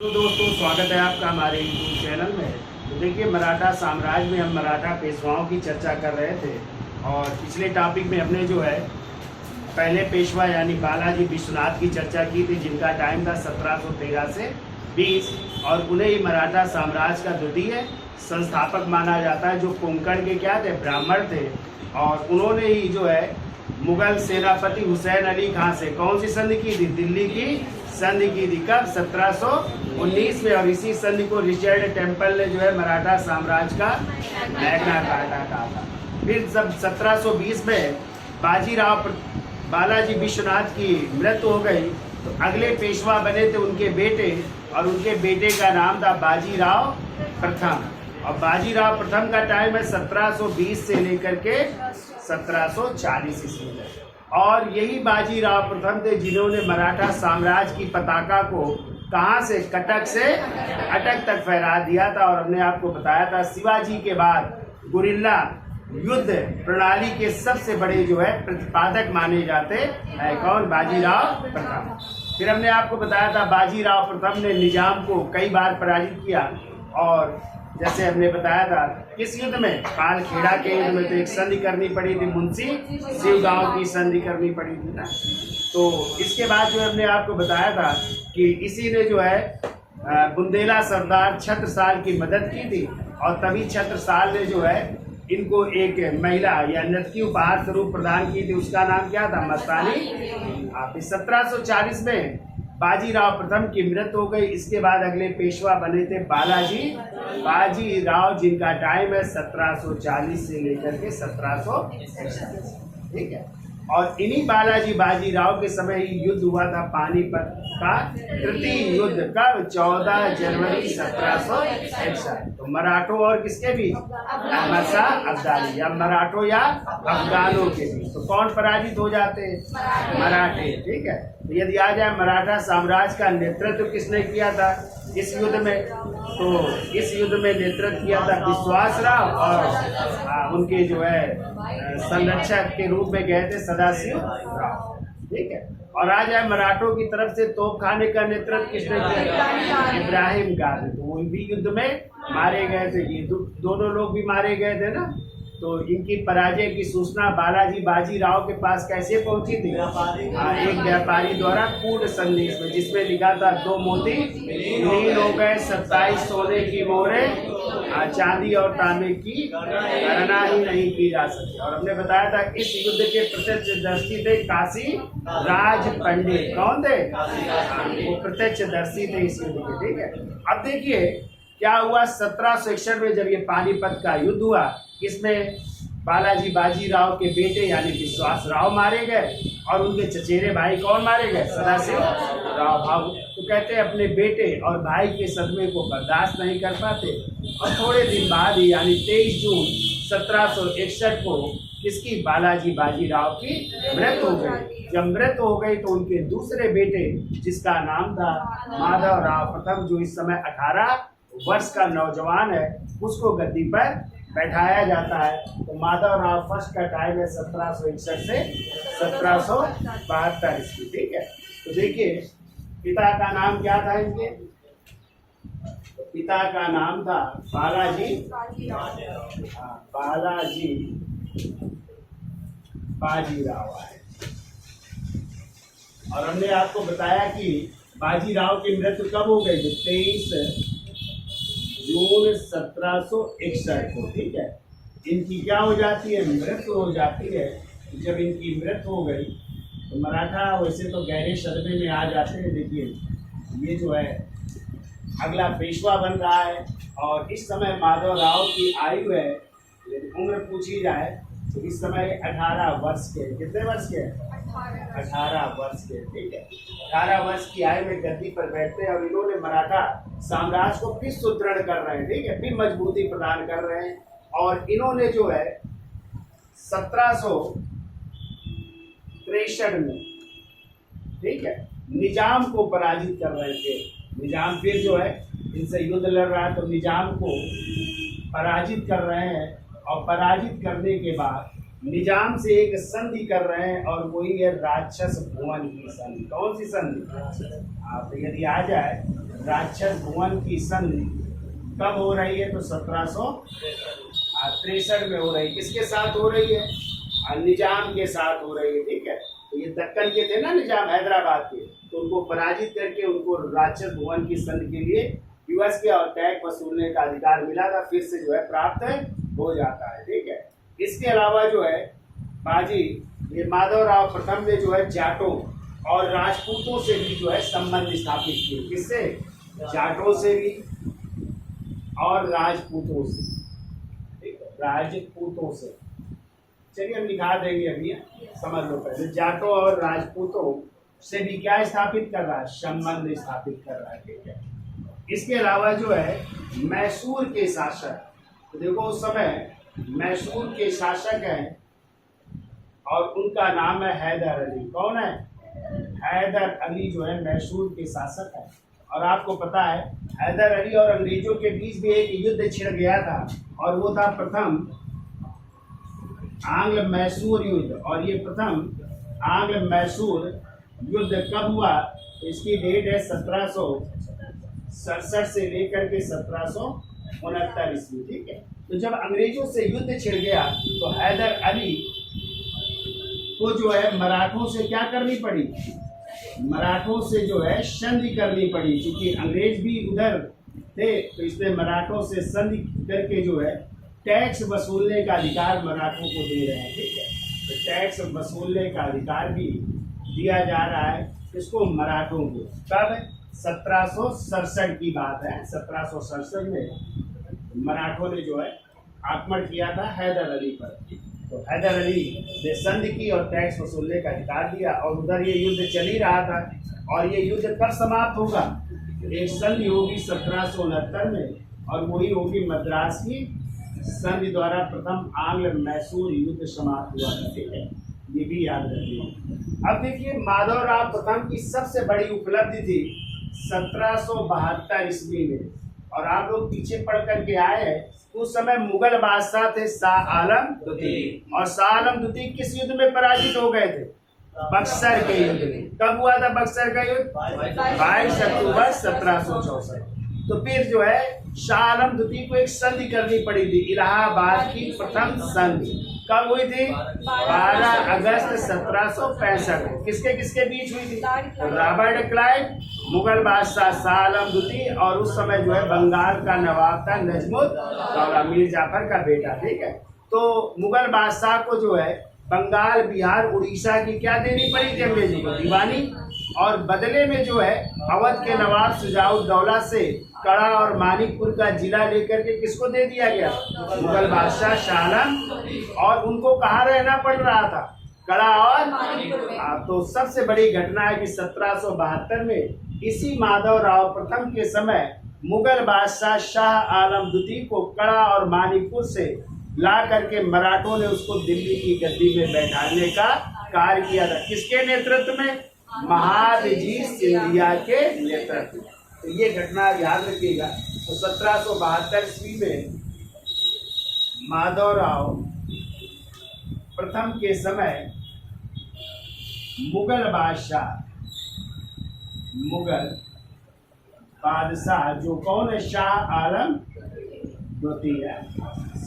तो दोस्तों स्वागत है आपका हमारे यूट्यूब चैनल में। तो देखिए, मराठा साम्राज्य में हम मराठा पेशवाओं की चर्चा कर रहे थे और पिछले टॉपिक में हमने जो है पहले पेशवा यानी बालाजी विश्वनाथ की चर्चा की थी, जिनका टाइम था 1713 से 20 और उन्हें ही मराठा साम्राज्य का द्वितीय संस्थापक माना जाता है, जो कोंकण के क्या थे, ब्राह्मण थे। और उन्होंने ही जो है मुगल सेनापति हुसैन अली खां से कौन सी संधि की थी, दिल्ली की संधि की थी। कब? 1719 में। और इसी संधि को रिचर्ड टेम्पल ने जो है मराठा साम्राज्य का मैग्ना कार्टा कहा था। फिर जब 1720 में बालाजी विश्वनाथ की मृत्यु हो गई तो अगले पेशवा बने थे उनके बेटे, और उनके बेटे का नाम था बाजीराव प्रथम। और बाजीराव प्रथम का टाइम है 1720 से लेकर के 1740 ईस्वी तक। और यही बाजीराव प्रथम थे जिन्होंने मराठा साम्राज्य की पताका को कहाँ से, कटक से अटक तक फहरा दिया था। और हमने आपको बताया था शिवाजी के बाद गुरिल्ला युद्ध प्रणाली के सबसे बड़े जो है प्रतिपादक माने जाते हैं कौन, बाजीराव प्रथम। फिर हमने आपको बताया था बाजीराव प्रथम ने निजाम को कई बार पराजित किया। और जैसे हमने बताया था किस युद्ध में, पालखेड़ा के युद्ध में तो एक संधि करनी पड़ी थी, मुंशी शिवगांव की संधि करनी पड़ी थी ना। तो इसके बाद जो हमने आपको बताया था कि इसी ने जो है बुंदेला सरदार छत्रसाल की मदद की थी। और तभी छत्रसाल ने जो है इनको एक महिला या नर्तकी उपहार स्वरूप प्रदान की थी, उसका नाम क्या था, मस्तानी। आप 1740 में बाजीराव प्रथम की मृत्यु हो गई। इसके बाद अगले पेशवा बने थे बाजीराव, जिनका टाइम है 1740 से लेकर के 1741। ठीक है। और इन्हीं बाजीराव के समय ही युद्ध हुआ था पानीपत का तृतीय युद्ध। कब? 14 जनवरी 1761। तो मराठों और किसके बीच, अहमद शाह अब्दाली या मराठों या अफगानों के बीच। तो कौन पराजित हो जाते हैं? मराठे। ठीक है। तो यदि आ जाए मराठा साम्राज्य का नेतृत्व किसने किया था इस युद्ध में, तो इस युद्ध में नेतृत्व किया था विश्वासराव, और उनके जो है संरक्षक के रूप में गए थे सदाशिव राव। ठीक है। और आ जाए मराठों की तरफ से तोपखाने का नेतृत्व किसने किया? इब्राहिम गाजी। तो वो भी युद्ध में मारे गए थे। ये दोनों लोग भी मारे गए थे ना। तो इनकी पराजय की सूचना बाजीराव के पास कैसे पहुंची थी? एक व्यापारी द्वारा कूट संदेश में, जिसमें लिखा था 2 मोती नील हो गए, 27 सोने की मोहरें, चांदी और तांबे की गणना ही नहीं की जा सकती। और हमने बताया था इस युद्ध के प्रत्यक्षदर्शी थे काशी राज पंडित। कौन थे? वो प्रत्यक्षदर्शी थे इस युद्ध के। ठीक है। अब देखिए क्या हुआ 1761 में जब ये पानीपत का युद्ध हुआ, इसमें बाजीराव के बेटे यानी विश्वासराव मारे गए और उनके चचेरे भाई कौन मारे गए? सदाशिव राव भाऊ। तो कहते हैं अपने बेटे और भाई के सदमे को बर्दाश्त नहीं कर पाते। और थोड़े दिन बाद ही यानी 23 जून 1761 को किसकी, बाजीराव की मृत्यु हो गई। जब मृत्यु हो गई तो उनके दूसरे बेटे, जिसका नाम था माधवराव प्रथम, जो इस समय 18 वर्ष का नौजवान है, उसको गद्दी पर बैठाया जाता है। तो माधवराव फर्स्ट का टाइम है 1761 से 1772 ईस्वी। ठीक है। तो देखिए पिता का नाम क्या था इनके? पिता का नाम था बालाजी बाजीराव है। और हमने आपको बताया कि बाजीराव की मृत्यु कब हो गई? 23 जून 1761 को। ठीक है। इनकी क्या हो जाती है? मृत्यु हो जाती है। जब इनकी मृत्यु हो गई तो मराठा वैसे तो गहरे सदमे में आ जाते हैं। देखिए ये जो है अगला पेशवा बन रहा है। और इस समय माधवराव की आयु है, यदि उम्र पूछी जाए तो इस समय 18 वर्ष के। कितने वर्ष के? 18 वर्ष के। ठीक है। 18 वर्ष की आयु में गद्दी पर बैठते हैं और इन्होंने मराठा साम्राज्य को फिर सुदृढ़ कर रहे हैं। ठीक है। फिर मजबूती प्रदान कर रहे हैं। और इन्होंने जो है 1763 में, ठीक है, निजाम को पराजित कर रहे थे। निजाम फिर जो है इनसे युद्ध लड़ रहा है, तो निजाम को पराजित कर रहे हैं। और पराजित करने के बाद निजाम से एक संधि कर रहे हैं, और वही है राक्षस भुवन की संधि। कौन सी संधि? आप यदि आ जाए राक्षस भुवन की संधि कब हो रही है? तो 1763 में हो रही है। किसके साथ हो रही है? निजाम के साथ हो रही है। ठीक है, तो ये दक्कन के थे ना निजाम, हैदराबाद के, तो उनको पराजित करके उनको राक्षस भुवन की संधि के लिए यूएस के और टैक्स वसूलने का अधिकार मिला था, फिर से जो है प्राप्त हो जाता है। ठीक है, इसके अलावा जो है बाजी ये माधवराव प्रथम ने जो है जाटों और राजपूतों से भी जो है संबंध स्थापित किए। किससे? जाटों से भी और राजपूतों से। ठीक है, राजपूतों से। चलिए हम लिखा देंगे अभी, समझ लो पहले। जाटों और राजपूतों से भी क्या स्थापित कर रहा है? संबंध स्थापित कर रहा है। ठीक है, इसके अलावा जो है मैसूर के शासक, तो देखो उस समय मैसूर के शासक हैं और उनका नाम है हैदर अली। कौन है? हैदर अली जो है मैसूर के शासक है। और आपको पता है हैदर अली और अंग्रेजों के बीच भी एक युद्ध छिड़ गया था, और वो था प्रथम आंग्ल मैसूर युद्ध। और ये प्रथम आंग्ल मैसूर युद्ध कब हुआ? इसकी डेट है 1767 से लेकर के 1769 ईस्वी। ठीक है, तो जब अंग्रेजों से युद्ध छिड़ गया तो हैदर अली को जो है मराठों से क्या करनी पड़ी? मराठों से जो है संधि करनी पड़ी। क्योंकि अंग्रेज भी उधर थे, तो इसलिए मराठों से संधि करके जो है टैक्स वसूलने का अधिकार मराठों को दे रहे हैं। ठीक है, तो टैक्स वसूलने का अधिकार भी दिया जा रहा है इसको मराठों को। कब? 1767 की बात है। 1767 में मराठों ने जो है आक्रमण किया था हैदर अली पर। तो हैदर अली ने संधि की और टैक्स वसूलने का अधिकार दिया, और उधर ये युद्ध चल ही रहा था। और ये युद्ध कब समाप्त होगा? एक संधि होगी 1769 में, और वही होगी मद्रास की संधि द्वारा प्रथम आंग्ल मैसूर युद्ध समाप्त हुआ था। ठीक है, ये भी याद रखिए। अब देखिए माधवराव प्रथम की सबसे बड़ी उपलब्धि थी 1772 ईस्वी में, और आप लोग पीछे पढ़ करके आए हैं। उस समय मुगल बादशाह थे शाह आलम द्वितीय, और शाह आलम द्वितीय किस युद्ध में पराजित हो गए थे? बक्सर के युद्ध में। कब हुआ था बक्सर का युद्ध? 22 अक्टूबर 1764। तो फिर जो है शाह आलम द्वितीय को एक संधि करनी पड़ी थी, इलाहाबाद की प्रथम संधि। कब हुई थी? 12 अगस्त 1765 में। किसके किसके बीच हुई थी? रॉबर्ट क्लाइव, मुगल बादशाह शाह आलम द्वितीय, और उस समय जो है बंगाल का नवाब था नजमुद्दौला, मीर जाफर का बेटा। ठीक है, तो मुगल बादशाह को जो है बंगाल, बिहार, उड़ीसा की क्या देनी पड़ी थी? अंग्रेजों को दीवानी। और बदले में जो है अवध के नवाब शुजाउद्दौला से कड़ा और मानिकपुर का जिला लेकर के किसको दे दिया गया? मुगल बादशाह शाह आलम। और उनको कहाँ रहना पड़ रहा था? कड़ा और तो सबसे बड़ी घटना है कि 1772 में इसी माधवराव प्रथम के समय मुगल बादशाह शाह आलम द्वितीय को कड़ा और मानिकपुर से ला करके मराठों ने उसको दिल्ली की गद्दी में बैठाने का कार्य किया था। किसके नेतृत्व में? महादजी सिंधिया के नेतृत्व में। तो ये घटना याद रखिएगा। तो 1772 ईस्वी में माधवराव प्रथम के समय मुगल बादशाह जो कौन है? शाह आलम द्वितीय है।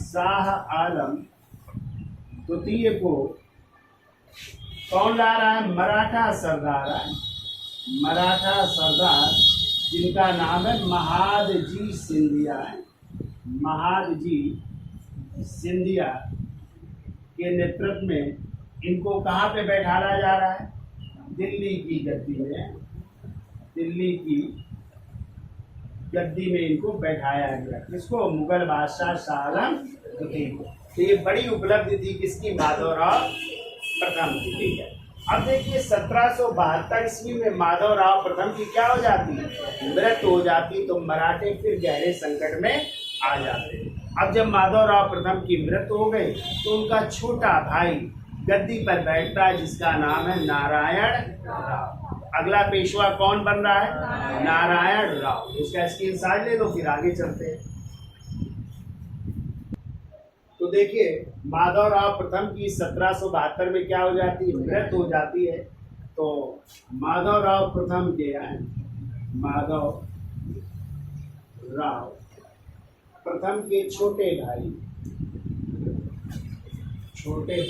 शाह आलम द्वितीय को कौन ला रहा है? मराठा सरदार है। मराठा सरदार जिनका नाम है महादजी सिंधिया है। महादजी सिंधिया के नेतृत्व में इनको कहाँ पे बैठाया जा रहा है? दिल्ली की गद्दी में। दिल्ली की गद्दी में इनको बैठाया गया। किसको? मुगल बादशाह शाह आलम द्वितीय को। तो ये बड़ी उपलब्धि थी किसकी? माधवराव प्रथम की। ठीक है, अब देखिए 1772 ईस्वी में माधवराव प्रथम की क्या हो जाती है? मृत्यु हो जाती। तो मराठे फिर गहरे संकट में आ जाते। अब जब माधवराव प्रथम की मृत्यु हो गई तो उनका छोटा भाई गद्दी पर बैठता है जिसका नाम है नारायण राव। अगला पेशवा कौन बन रहा है? नारायण राव। इसका स्क्रीनशॉट ले लो, फिर आगे चलते हैं। तो देखिए माधवराव प्रथम की 1772 में क्या हो जाती है? मृत्यु हो जाती है। तो माधवराव प्रथम के माधव राव प्रथम के छोटे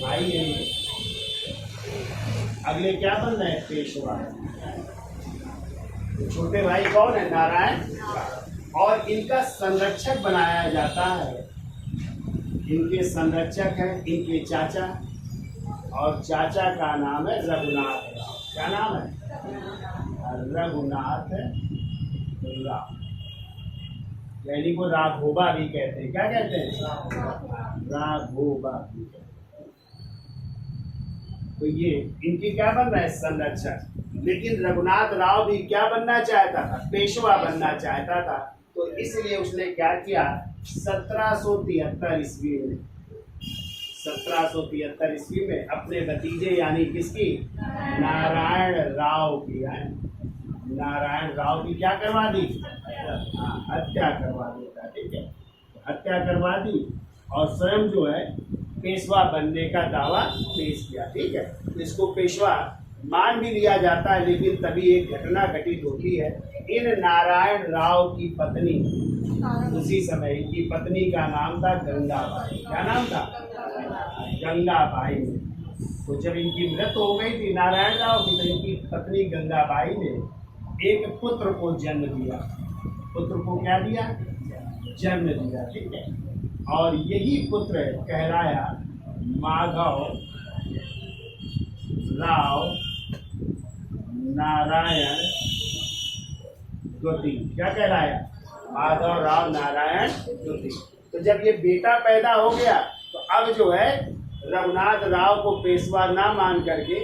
भाई हैं। अगले क्या बन रहे हैं? पेशवा। तो छोटे भाई कौन है? नारायण। और इनका संरक्षक बनाया जाता है। इनके संरक्षक हैं इनके चाचा, और चाचा का नाम है रघुनाथ राव। क्या नाम है? रघुनाथ राव, यानी को राघोबा भी कहते हैं। क्या कहते हैं? राघोबा भी कहते हैं। तो ये इनकी क्या बन रहा है? संरक्षक। लेकिन रघुनाथ राव भी क्या बनना चाहता था? पेशवा बनना चाहता था। तो इसलिए उसने क्या किया? 1773 ईस्वी में 1773 ईस्वी में अपने भतीजे यानी किसकी? नारायण राव की नारायण राव की क्या करवा दी? हत्या करवा देता। ठीक है, हत्या करवा दी और स्वयं जो है पेशवा बनने का दावा पेश किया। ठीक है, इसको पेशवा मान भी लिया जाता है। लेकिन तभी एक घटना घटित होती है। इन नारायण राव की पत्नी, उसी समय इनकी पत्नी का नाम था गंगाबाई। क्या नाम था? गंगाबाई। तो जब इनकी मृत्यु हो गई थी नारायण राव की, तो इनकी पत्नी गंगाबाई ने एक पुत्र को जन्म दिया। पुत्र को क्या दिया? जन्म दिया। ठीक है, और यही पुत्र कहलाया माधव राव नारायण द्वितीय। क्या कहलाया? माधव राव नारायण द्वितीय। तो जब ये बेटा पैदा हो गया तो अब जो है रघुनाथ राव को पेशवा ना मान करके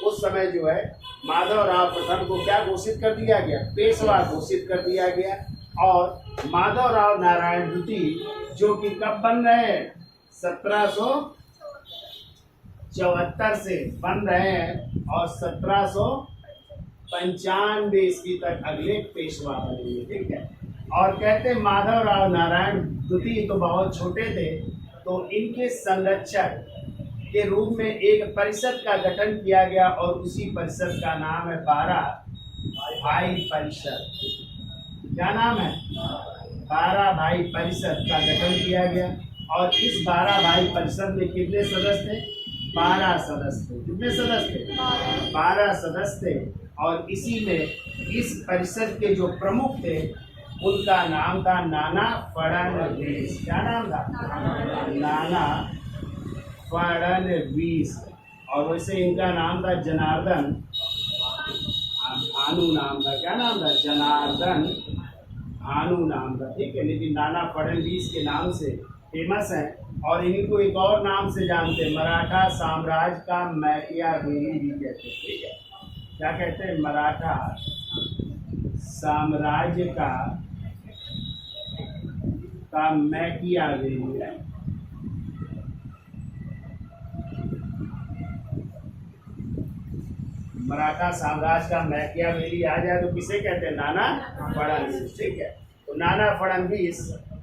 उस समय जो है माधव राव प्रथम को क्या घोषित कर दिया गया? पेशवा घोषित कर दिया गया। और माधव राव नारायण द्वितीय जो कि कब बन रहे हैं? 1774 से बन रहे हैं और 1795 ईस्वी तक अगले पेशवा बनेंगे। ठीक है, और कहते माधव राव नारायण द्वितीय तो बहुत छोटे थे, तो इनके संरक्षक के रूप में एक परिषद का गठन किया गया और उसी परिषद का नाम है 12 भाई परिषद। क्या नाम है? 12 भाई परिषद का गठन किया गया। और इस 12 भाई परिषद में कितने सदस्य थे? 12 सदस्य थे। कितने सदस्य थे? 12 सदस्य थे। और इसी में इस परिषद के जो प्रमुख थे उनका नाम था नाना फड़नवीस। क्या नाम था? नाना फड़नवीस। और वैसे इनका नाम था जनार्दन भानु नाम था। क्या नाम था? जनार्दन भानु नाम था। ठीक है, लेकिन नाना फड़नवीस के नाम से फेमस है। और इन्हीं को एक और नाम से जानते हैं, मराठा साम्राज्य का मैकियावेली भी कहते हैं। ठीक है, क्या कहते हैं? मराठा साम्राज्य का मैकियावेली है। मराठा साम्राज्य का मैकियावेली आ जाए तो किसे कहते हैं? नाना फड़नवीस। ठीक है, तो नाना फड़नवीस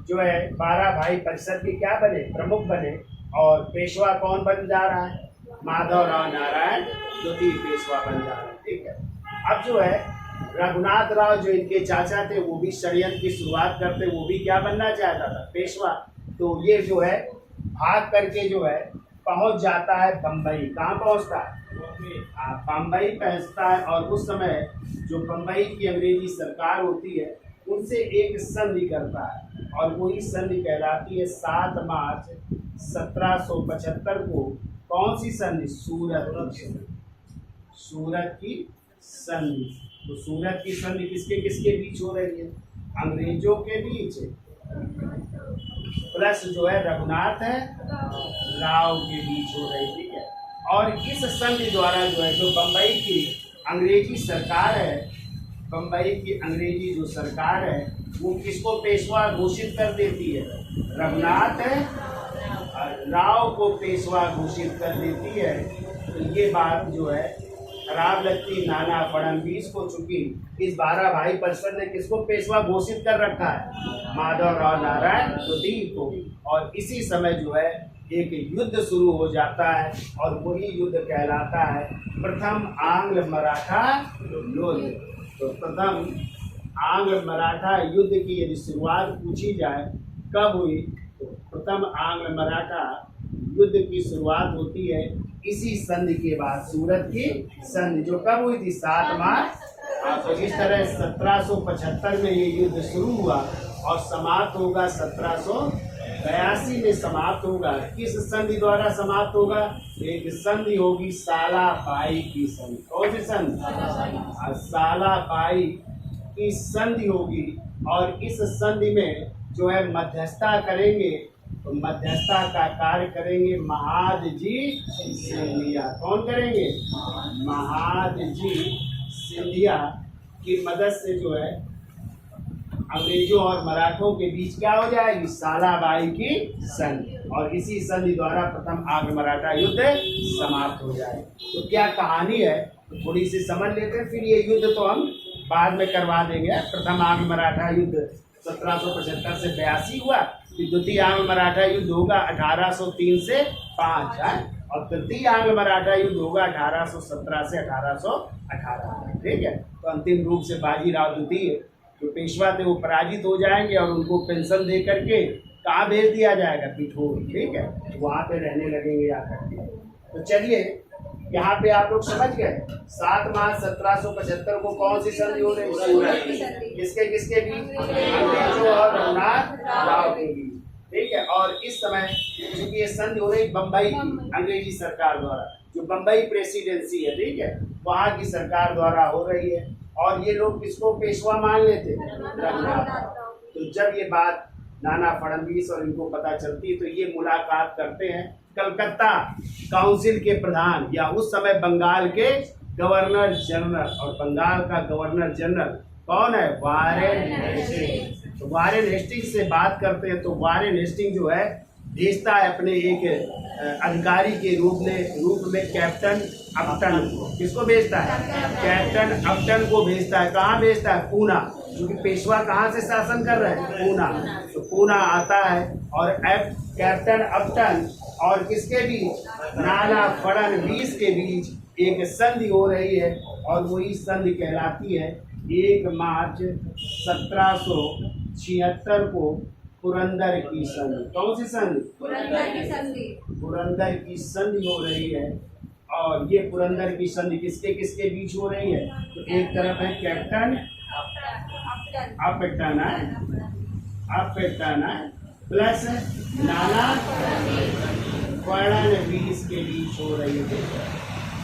जो है 12 भाई परिषद के क्या बने? प्रमुख बने। और पेशवा कौन बन जा रहा है? माधव राव नारायण द्वितीय पेशवा बन जा रहा है। ठीक है, अब जो है रघुनाथ राव जो इनके चाचा थे वो भी षड्यंत्र की शुरुआत करते, वो भी क्या बनना चाहता था? पेशवा। तो ये जो है भाग करके जो है पहुंच जाता है बम्बई। कहाँ पहुंचता है? बम्बई पहुंचता है। और उस समय जो बम्बई की अंग्रेजी सरकार होती है उनसे एक संधि करता है, और वही संधि कहलाती है 7 मार्च 1775 को। कौन सी संधि? सूरत की संधि। तो सूरत की संधि किसके किसके बीच हो रही है? अंग्रेजों के बीच प्लस जो है रघुनाथ राव के बीच हो रही। ठीक है, और इस संधि द्वारा जो है जो बम्बई की अंग्रेजी सरकार है, बम्बई की अंग्रेजी जो सरकार है वो किसको पेशवा घोषित कर देती है? रघुनाथ राव को पेशवा घोषित कर देती है। तो ये बात जो है खराब लगती नाना फड़नवीस को, चूंकि इस 12 भाई परिषद ने किसको पेशवा घोषित कर रखा है? माधव राव नारायण द्वितीय को। और इसी समय जो है एक युद्ध शुरू हो जाता है और वही युद्ध कहलाता है प्रथम आंग्ल मराठा युद्ध। तो प्रथम आंग्ल मराठा युद्ध की यदि शुरुआत पूछी जाए कब हुई, तो प्रथम आंग्ल मराठा युद्ध की शुरुआत होती है इसी संधि के बाद, सूरत की संधि जो कब हुई थी 7 मार्च। तो इस तरह 1775 में ये युद्ध शुरू हुआ और समाप्त होगा 1782 में समाप्त होगा। किस संधि द्वारा समाप्त होगा? एक संधि होगी सालाबाई की संधि। कौन सी संधि? सालाबाई की संधि होगी और इस संधि में जो है मध्यस्थता करेंगे, तो मध्यस्थता का कार्य करेंगे महादजी सिंधिया। कौन करेंगे? महादजी सिंधिया की मदद से जो है अंग्रेजों और मराठों के बीच क्या हो जाएगी? सालाबाई की संधि, और इसी संधि द्वारा प्रथम आंग्ल मराठा युद्ध समाप्त हो जाए। तो क्या कहानी है तो थोड़ी सी समझ लेते हैं, फिर ये युद्ध तो हम बाद में करवा देंगे। प्रथम आंग्ल मराठा युद्ध 1775 से 82 हुआ, फिर द्वितीय आंग्ल मराठा युद्ध होगा 1803 से 5 है, और तृतीय आंग्ल मराठा युद्ध होगा 1817 से 1818। ठीक है, तो अंतिम रूप से बाजीराव द्वितीय जो पेशवा थे वो पराजित हो जाएंगे और उनको पेंशन दे करके कहाँ भेज दिया जाएगा? पिठोर। ठीक है, वहाँ पे रहने लगेंगे आकर के। तो चलिए यहाँ पे आप लोग समझ गए 7 मार्च 1775 को कौन सी संधि हो रही? सूरत की। किसके किसके बीच? अंग्रेजों और रघुनाथ राव के बीच। ठीक है, और इस समय चूंकि ये संधि हो रही बम्बई की अंग्रेजी सरकार द्वारा, जो बम्बई प्रेसिडेंसी है, ठीक है, वहाँ की सरकार द्वारा हो रही है। और ये लोग किसको पेशवा मान लेते? रघुनाथ। तो जब ये बात नाना फडणवीस और इनको पता चलती है तो ये मुलाकात करते हैं कलकत्ता काउंसिल के प्रधान, या उस समय बंगाल के गवर्नर जनरल, और बंगाल का गवर्नर जनरल कौन है? Warren Hasting. तो वारेन हेस्टिंग से बात करते हैं, तो वारेन हेस्टिंग जो है भेजता है अपने एक अधिकारी के रूप में कैप्टन अपटन को। किसको भेजता है? कैप्टन अपटन को भेजता है। कहाँ भेजता है? पूना, क्योंकि पेशवा कहाँ से शासन कर रहे हैं? पूना। तो पूना आता है और कैप्टन अपटन और किसके बीच? नाना फडणवीस के बीच एक संधि हो रही है, और वही संधि कहलाती है 1 मार्च 1776 को पुरंदर की संधि। कौन सी संधि? पुरंदर की संधि। पुरंदर की संधि हो रही है, और ये पुरंदर की संधि किसके किसके बीच हो रही है? तो एक तरफ है कैप्टन अपटन प्लस नाना फडणवीस के बीच हो रही है।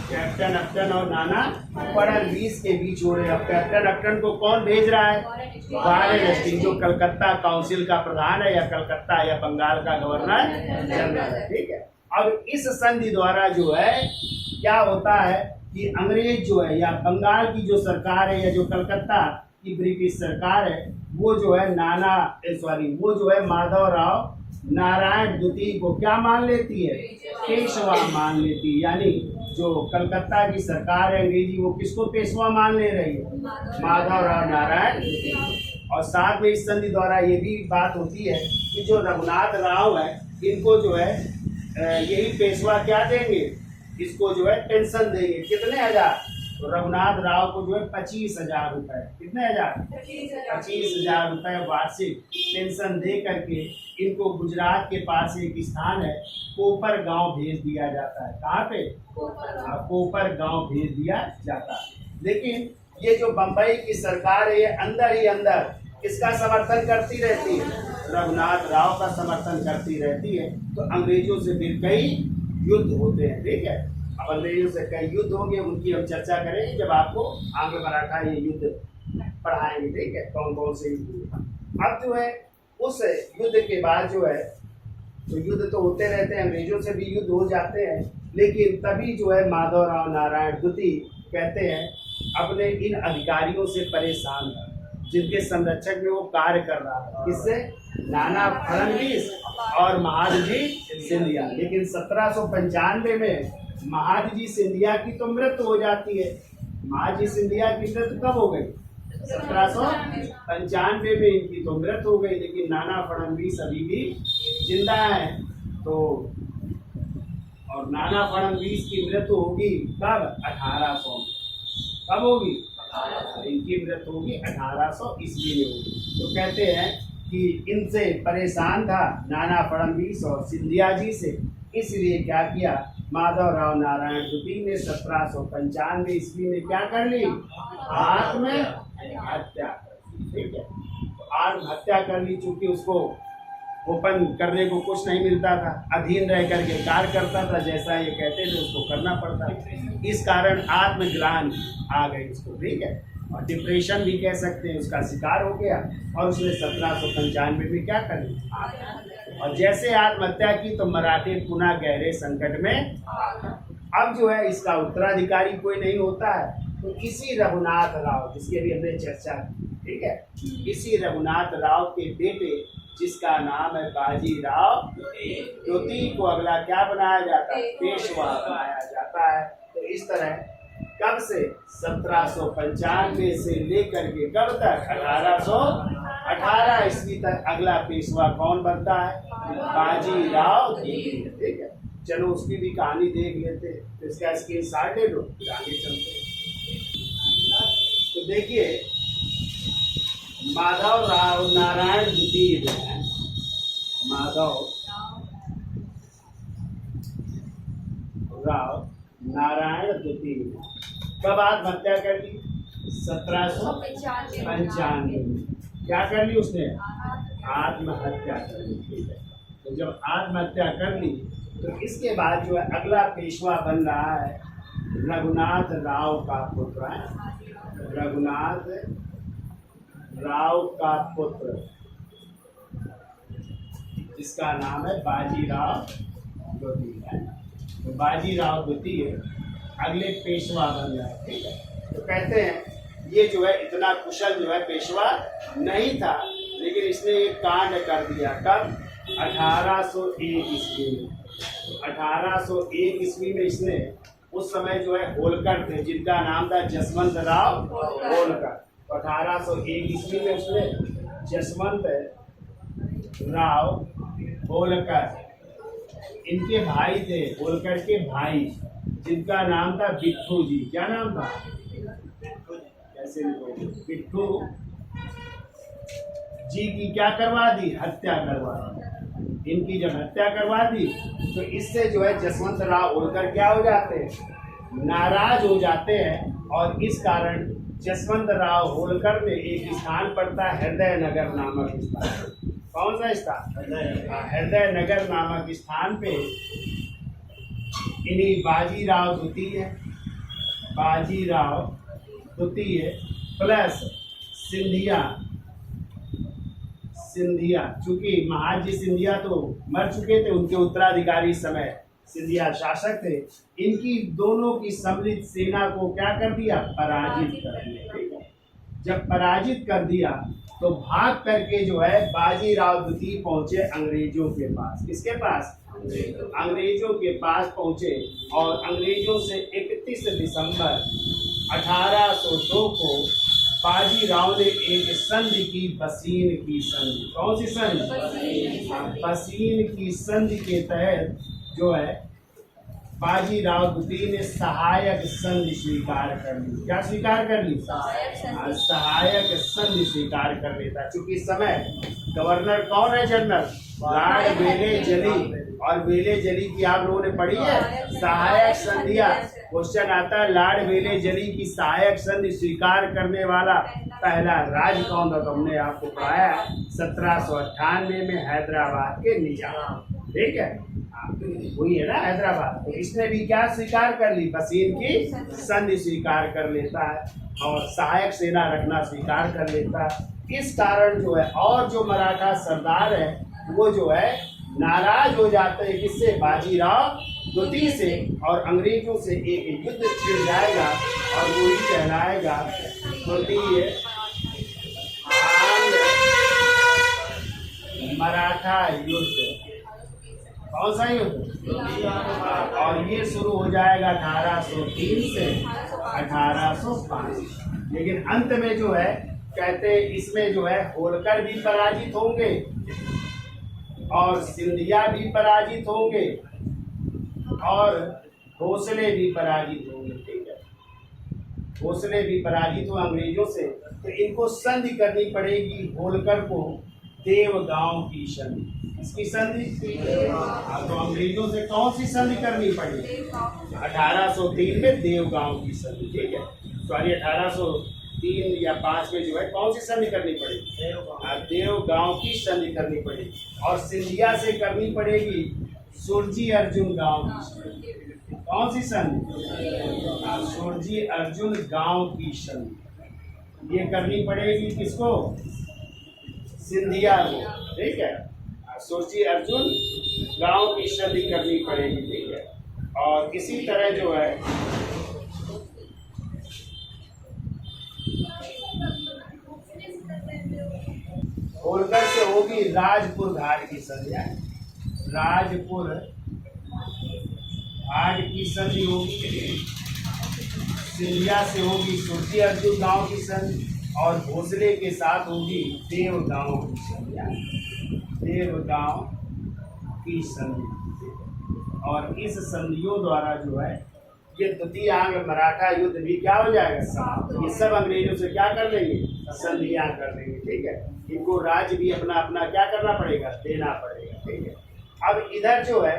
कैप्टन अपटन और नाना फडणवीस के बीच हो रहे हैं। अब कैप्टन अपटन को कौन भेज रहा है? वारेन हेस्टिंग, जो कलकत्ता काउंसिल का प्रधान है, या कलकत्ता या बंगाल का गवर्नर जनरल है। ठीक है, अब इस संधि द्वारा जो है क्या होता है कि अंग्रेज जो है, या बंगाल की जो सरकार है, या जो कलकत्ता की ब्रिटिश सरकार है, वो जो है वो जो है माधवराव नारायण द्वितीय को क्या मान लेती है? पेशवा मान लेती है। यानी जो कलकत्ता की सरकार है अंग्रेजी, वो किसको पेशवा मान ले रही है? माधवराव नारायण। और साथ में इस संधि द्वारा ये भी बात होती है कि जो रघुनाथ राव है, इनको जो है यही पेशवा क्या देंगे? इसको जो है पेंशन देंगे। कितने हजार? तो रघुनाथ राव को जो है 25,000 रुपए। कितने हजार? 25,000 रुपए वार्षिक पेंशन दे करके इनको गुजरात के पास एक स्थान है कोपर गांव भेज दिया जाता है। कहाँ पे? कोपर गांव भेज दिया जाता है। लेकिन ये जो बम्बई की सरकार है, ये अंदर ही अंदर किसका समर्थन करती रहती है? रघुनाथ राव का समर्थन करती रहती है। तो अंग्रेजों से फिर कई युद्ध होते हैं। ठीक है, अब अंग्रेजों से कई युद्ध होंगे, उनकी हम चर्चा करेंगे जब आपको आंग्ल मराठा ये युद्ध पढ़ाएंगे। ठीक है, कौन कौन से युद्ध। अब जो है उस युद्ध के बाद जो है, तो युद्ध तो होते रहते हैं, अंग्रेजों से भी युद्ध हो जाते हैं, लेकिन तभी जो है माधवराव नारायण द्वितीय कहते हैं अपने इन अधिकारियों से परेशान था जिनके संरक्षक में वो कार्य कर रहा था। किससे? नाना फडणवीस और महादजी सिंधिया। लेकिन 1795 में महादजी सिंधिया की तो मृत्यु हो जाती है। महादजी सिंधिया की मृत्यु कब हो गई? 1795 में इनकी तो मृत्यु हो गई, लेकिन नाना फडणवीस अभी भी जिंदा है। तो और नाना फडणवीस की मृत्यु होगी कब? 1800 में। कब होगी? इनकी मृत होगी 1800 ईस्वी में होगी। तो कहते हैं कि इनसे परेशान था नाना फडणवीस और सिंधिया जी से, इसलिए क्या किया, माधवराव नारायण द्वितीय ने 1795 ईस्वी में क्या कर ली, आत्महत्या। ठीक है, तो आत्महत्या कर ली, चूंकि उसको ओपन करने को कुछ नहीं मिलता था, अधीन रह करके कार्य करता था, जैसा ये कहते थे उसको करना पड़ता, इस कारण आत्मग्लानि आ गई उसको। ठीक है, और डिप्रेशन भी कह सकते हैं, उसका शिकार हो गया और उसने 1795 में क्या कर लिया, और जैसे आत्महत्या की तो मराठे पुनः गहरे संकट में। अब जो है इसका उत्तराधिकारी कोई नहीं होता है, तो इसी रघुनाथ राव जिसकी अभी हमने चर्चा की, ठीक है, इसी रघुनाथ राव के बेटे जिसका नाम है बाजीराव द्वितीय को अगला क्या बनाया जाता है, पेशवा बनाया जाता है। तो इस तरह कब से 1795 से लेकर के कब तक 1818 ईस्वी तक अगला पेशवा कौन बनता है, बाजीराव द्वितीय। ठीक है, चलो उसकी भी कहानी देख लेते हैं, तो इसका स्क्रीन शॉट ले लो, आगे चलते हैं। तो देखिए माधव राव नारायण द्वितीय जो है, माधव राव नारायण द्वितीय कब आत्महत्या कर ली, 1795 में। क्या कर ली उसने, आत्महत्या कर ली। ठीक है, तो जब आत्महत्या कर ली तो इसके बाद जो है अगला पेशवा बन रहा है रघुनाथ राव का पुत्र है, रघुनाथ राव का पुत्र जिसका नाम है बाजीराव द्वितीय। तो बाजीराव द्वितीय अगले पेशवा बन गया। ठीक है, तो कहते हैं ये जो है इतना कुशल जो है पेशवा नहीं था, लेकिन इसने एक कांड कर दिया। कब, 1801 ईस्वी में। 1801 ईस्वी में इसने, उस समय जो है होलकर थे जिनका नाम था जसवंत राव होलकर। 1801 ईस्वी में उसने जसवंत राव होलकर, इनके भाई थे, होलकर के भाई जिनका नाम था बिट्ठू जी। क्या नाम था, कैसे बिट्ठू जी की क्या करवा दी, हत्या करवा दी। इनकी जब हत्या करवा दी तो इससे जो है जसवंत राव होलकर क्या हो जाते हैं, नाराज हो जाते हैं, और इस कारण जसवंत राव होलकर ने एक स्थान पड़ता है हृदय नगर नामक स्थान। कौन सा स्थान, हृदय नगर नामक स्थान पे इन्हीं बाजीराव द्वितीय, बाजीराव द्वितीय प्लस सिंधिया, चूंकि महाजी सिंधिया तो मर चुके थे, उनके उत्तराधिकारी समय सिंधिया शासक थे, इनकी दोनों की सम्मिलित सेना को क्या कर दिया, पराजित कर दिया। ठीक है, जब पराजित कर दिया तो भाग करके जो है बाजीराव द्वितीय पहुंचे अंग्रेजों के पास। किसके पास, अंग्रेजों के पास पहुंचे, और अंग्रेजों से 31 दिसंबर 1802 को बाजीराव ने एक संधि की, बसीन की संधि। कौन सी संधि, बसीन की संधि के तहत जो है बाजीराव द्वितीय ने सहायक संधि स्वीकार कर ली। क्या स्वीकार कर ली, सहायक संधि स्वीकार कर लेता। चूंकि इस समय गवर्नर कौन है, जनरल लॉर्ड वेले जली, और वेले जली की आप लोगों ने पढ़ी है, सहायक संधिया। क्वेश्चन आता है लॉर्ड वेले जली की सहायक संधि स्वीकार करने वाला पहला राज्य कौन था, तो हमने आपको पढ़ाया 1798 में हैदराबाद के निजाम। ठीक है, वही है ना हैदराबाद। तो इसने भी क्या स्वीकार कर ली, बसीन की संधि स्वीकार कर लेता है, और सहायक सेना रखना स्वीकार कर लेता है। इस कारण जो है, और जो मराठा सरदार है वो जो है नाराज हो जाते हैं, किससे, बाजीराव द्वितीय से, और अंग्रेजों से एक युद्ध छिड़ जाएगा, और वो ही कहलाएगा द्वितीय मराठा युद्ध। कौन सा युद्ध, और ये शुरू हो जाएगा 1803 से 1805। लेकिन अंत में जो है कहते इसमें जो है होलकर भी पराजित होंगे और सिंधिया भी पराजित होंगे और भोसले भी पराजित होंगे। ठीक है, भोसले भी पराजित हुए अंग्रेजों से, तो इनको संधि करनी पड़ेगी होलकर को देवगांव की संधि। इसकी संधि तो अंग्रेजों से कौन सी संधि करनी पड़ी? 1803 में देवगांव की संधि, ठीक है। सॉरी 1803 या 5 में जो है कौन सी संधि करनी पड़ेगी? देवगांव की संधि करनी पड़ेगी। और सिंधिया से करनी पड़ेगी सुरजी अर्जुन गांव की संधि। कौन सी संधि? सुरजी अर्जुन गांव की संधि। ये करनी पड़ेगी किसको? सिंधिया को, ठीक है। सुरजी अर्जुन गांव की संधि करनी पड़ेगी, ठीक है। और इसी तरह जो है होलकर से होगी राजपुर घाट की संधि। राजपुर घाट की संधि होगी। सिंधिया से होगी सुरजी अर्जुन गांव की संधि। और भोसले के साथ होगी देवगांव की संधि। देवगांव की संधि। और इस संधियों द्वारा जो है ये द्वितीय आंग्ल मराठा युद्ध भी क्या हो जाएगा? समाप्त। ये सब अंग्रेजों से क्या कर लेंगे? संधियां कर लेंगे, ठीक है। इनको राज्य भी अपना अपना क्या करना पड़ेगा? देना पड़ेगा, ठीक है। अब इधर जो है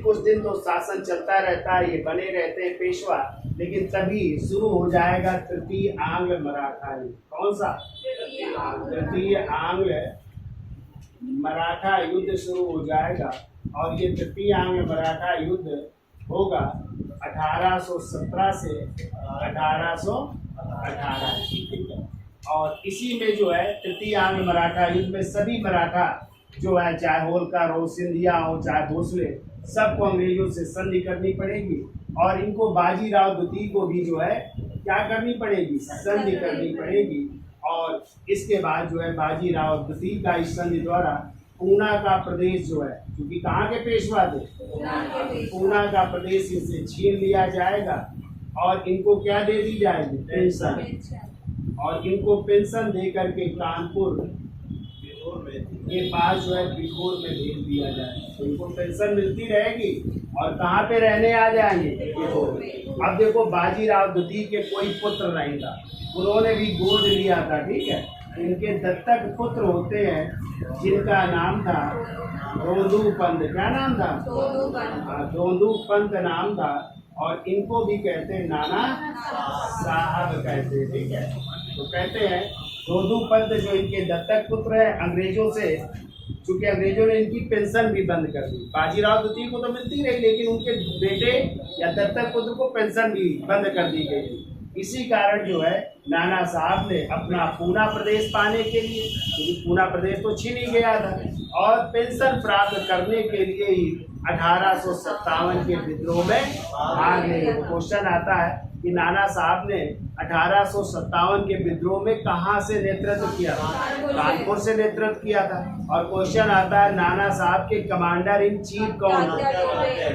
कुछ दिन तो शासन चलता रहता है, ये बने रहते हैं पेशवा, लेकिन तभी शुरू हो जाएगा तृतीय आंग्ल मराठा युद्ध। कौन सा? तृतीय आंग्ल मराठा युद्ध शुरू हो जाएगा। और ये तृतीय आंग्ल मराठा युद्ध होगा 1817 से 1818, ठीक है। और इसी में जो है तृतीय आंग्ल मराठा युद्ध में सभी मराठा जो है, चाहे होलकर हो, सिंधिया हो, चाहे भोसले, सबको अंग्रेजों से संधि करनी पड़ेगी। और इनको बाजीराव द्वितीय को भी जो है क्या करनी पड़ेगी? संधि करनी पड़ेगी। और इसके बाद जो है बाजीराव द्वितीय का इस संधि द्वारा पूना का प्रदेश जो है, क्योंकि कहाँ के पेशवा थे? पूना का प्रदेश इनसे छीन लिया जाएगा। और इनको क्या दे दी जाएगी? पेंशन। और इनको पेंशन दे करके कानपुर के पास जो है बिठूर में भेज दिया जाएगा। तो इनको पेंशन मिलती रहेगी। और कहाँ पे रहने आ जाएंगे? बिठूर। अब देखो बाजीराव द्वितीय के कोई पुत्र नहीं था, उन्होंने भी गोद लिया था, ठीक है। इनके दत्तक पुत्र होते हैं जिनका नाम था दोंदू पंत। क्या नाम था? दोंदू पंत नाम था। और इनको भी कहते हैं नाना साहब कहते हैं, ठीक है। तो कहते हैं दोंदू पंत जो इनके दत्तक पुत्र है अंग्रेजों से, चूंकि अंग्रेजों ने इनकी पेंशन भी बंद कर दी। बाजीराव द्वितीय को तो मिलती रही, लेकिन उनके बेटे या दत्तक पुत्र को पेंशन भी बंद कर दी गई थी। इसी कारण जो है नाना साहब ने अपना पूना प्रदेश पाने के लिए, क्योंकि पूना प्रदेश तो छीन ही गया था, और पेंशन प्राप्त करने के लिए ही 1857 के विद्रोह में भाग लिए। क्वेश्चन आता है कि नाना साहब ने 1857 के विद्रोह में कहाँ से नेतृत्व किया था? कानपुर से नेतृत्व किया था। और क्वेश्चन आता है नाना साहब के कमांडर इन चीफ कौन?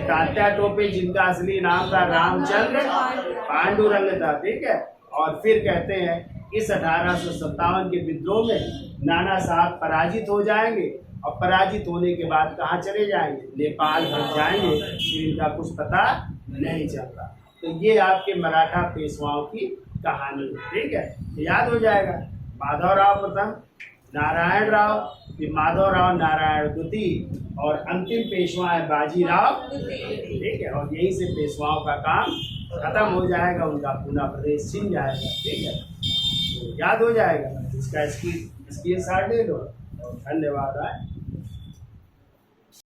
तात्या टोपे, जिनका असली नाम था रामचंद्र पांडुरंग था, ठीक है। और फिर कहते हैं इस 1857 के विद्रोह में नाना साहब पराजित हो जाएंगे। और पराजित होने के बाद कहाँ चले जाएंगे? नेपाल भर जाएंगे। फिर इनका कुछ पता नहीं चलता। तो ये आपके मराठा पेशवाओं की कहानी है, ठीक है। याद हो जाएगा। माधवराव प्रथम, नारायण राव, फिर माधवराव नारायण द्वितीय, और अंतिम पेशवा है बाजीराव, ठीक है। और यहीं से पेशवाओं का काम खत्म हो जाएगा, उनका पूना प्रदेश छिन जाएगा, ठीक है। तो याद हो जाएगा। इसका स्क्रीन शॉट ले लो। धन्यवाद।